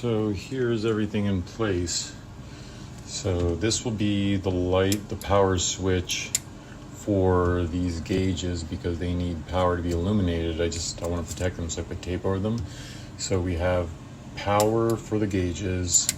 So here's everything in place. So this will be the light, the power switch for these gauges because they need power to be illuminated. I want to protect them, so I put tape over them. So we have power for the gauges,